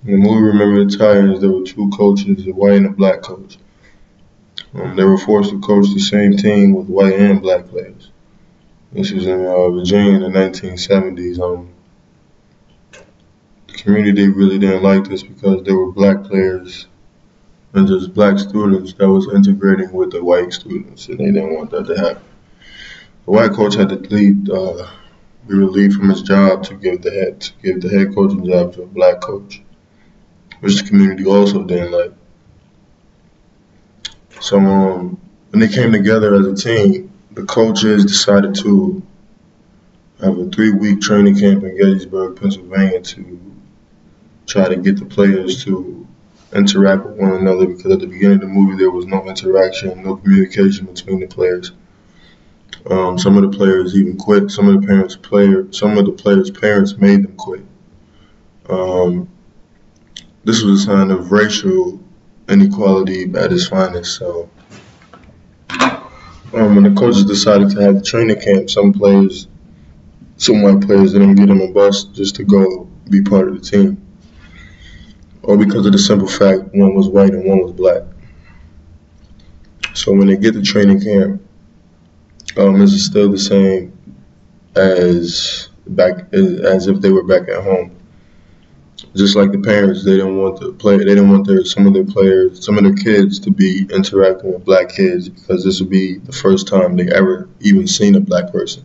In the movie Remember the Titans, there were two coaches, a white and a black coach. They were forced to coach the same team with white and black players. This was in Virginia in the 1970s. The community really didn't like this because there were black players and just black students that was integrating with the white students, and they didn't want that to happen. The white coach had to be relieved from his job to give the head coaching job to a black coach, which the community also didn't like. So when they came together as a team, the coaches decided to have a 3-week training camp in Gettysburg, Pennsylvania, to try to get the players to interact with one another, because at the beginning of the movie there was no interaction, no communication between the players. Some of the players even quit. Some of the players' parents made them quit. This was a sign of racial inequality at its finest. So when the coaches decided to have a training camp, some white players didn't get on a bus just to go be part of the team, or because of the simple fact one was white and one was black. So when they get to training camp, this is still the same as if they were back at home. Just like the parents, they didn't want some of their kids to be interacting with black kids, because this would be the first time they ever even seen a black person.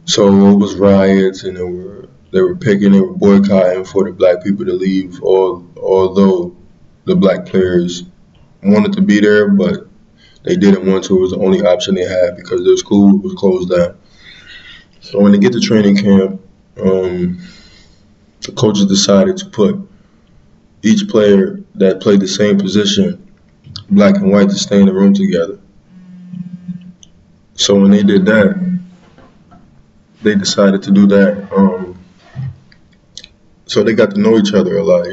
So it was riots, and they were boycotting for the black people to leave, although the black players wanted to be there, but they didn't want to. It was the only option they had because their school was closed down. So when they get to training camp, the coaches decided to put each player that played the same position, black and white, to stay in the room together. So when they did that, they decided to do that. So they got to know each other a lot.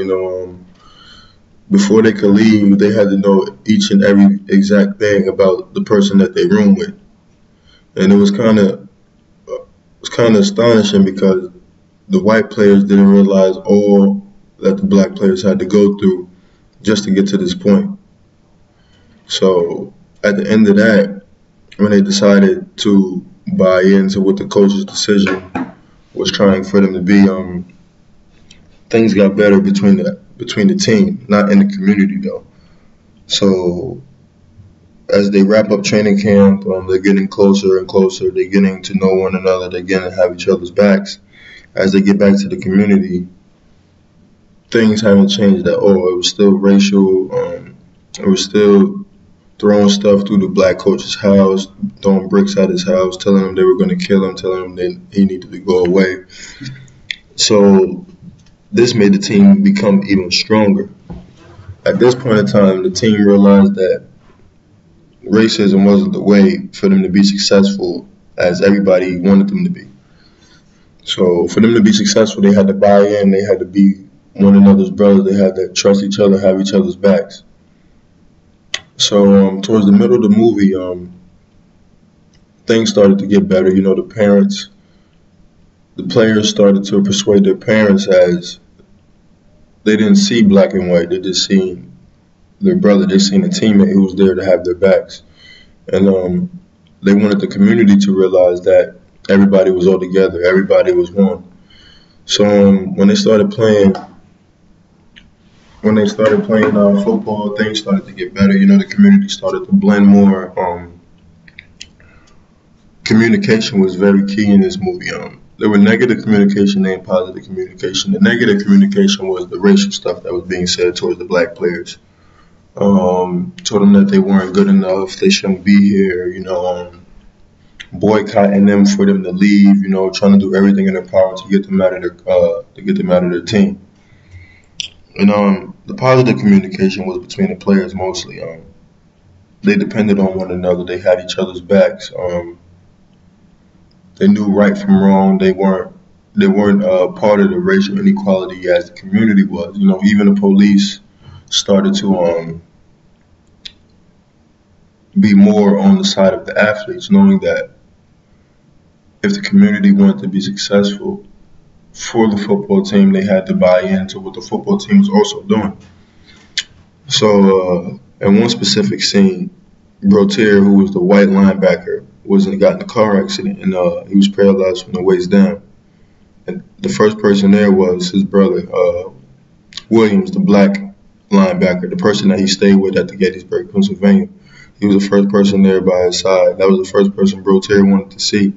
Before they could leave, they had to know each and every exact thing about the person that they room with, and it was kind of astonishing because the white players didn't realize all that the black players had to go through just to get to this point. So at the end of that, when they decided to buy into what the coach's decision was trying for them to be, things got better between the team, not in the community though. So as they wrap up training camp, they're getting closer and closer. They're getting to know one another. They're getting to have each other's backs. As they get back to the community, things haven't changed at all. It was still racial. It was still throwing stuff through the black coach's house, throwing bricks at his house, telling him they were going to kill him, telling him he needed to go away. So this made the team become even stronger. At this point in time, the team realized that racism wasn't the way for them to be successful as everybody wanted them to be. So for them to be successful, they had to buy in, they had to be one another's brothers, they had to trust each other, have each other's backs. So towards the middle of the movie, things started to get better. The players started to persuade their parents, as they didn't see black and white, they just seen their brother, they seen a teammate who was there to have their backs. And they wanted the community to realize that everybody was all together, everybody was one. So when they started playing football, things started to get better. The community started to blend more. Communication was very key in this movie. There were negative communication and positive communication. The negative communication was the racial stuff that was being said towards the black players. Told them that they weren't good enough, they shouldn't be here, boycotting them for them to leave, trying to do everything in their power to get them out of their team. And the positive communication was between the players mostly. They depended on one another, they had each other's backs. They knew right from wrong. They weren't part of the racial inequality as the community was. Even the police started to be more on the side of the athletes, knowing that if the community wanted to be successful, for the football team, they had to buy into what the football team was also doing. So, in one specific scene, Brotier, who was the white linebacker, got in a car accident and he was paralyzed from the waist down. And the first person there was his brother, Williams, the black linebacker, the person that he stayed with at the Gettysburg, Pennsylvania. He was the first person there by his side. That was the first person Brotier wanted to see.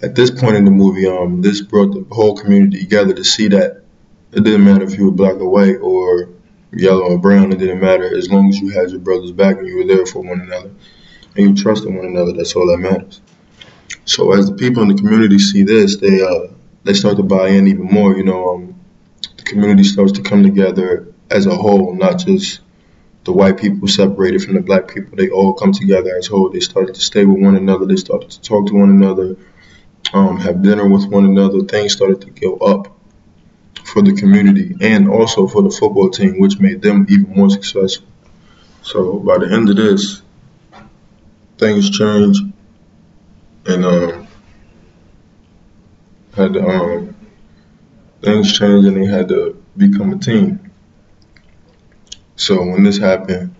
At this point in the movie, this brought the whole community together to see that it didn't matter if you were black or white or yellow or brown. It didn't matter as long as you had your brother's back and you were there for one another and you trusted one another. That's all that matters. So as the people in the community see this, they start to buy in even more. The community starts to come together as a whole, not just the white people separated from the black people. They all come together as a whole. They started to stay with one another. They started to talk to one another, have dinner with one another. Things started to go up for the community and also for the football team, which made them even more successful. So by the end of this, things changed and had to, things changed and they had to become a team. So when this happened,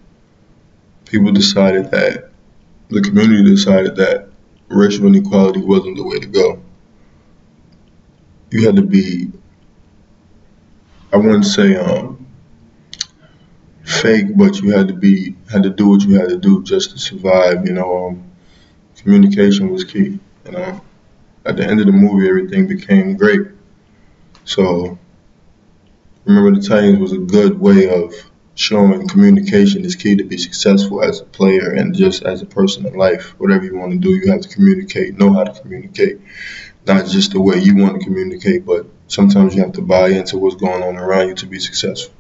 the community decided that racial inequality wasn't the way to go. You had to be, I wouldn't say fake, but you had to do what you had to do just to survive. Communication was key. At the end of the movie, everything became great. So remember, the Titans was a good way of showing communication is key to be successful as a player and just as a person in life. Whatever you want to do, you have to communicate, know how to communicate. Not just the way you want to communicate, but sometimes you have to buy into what's going on around you to be successful.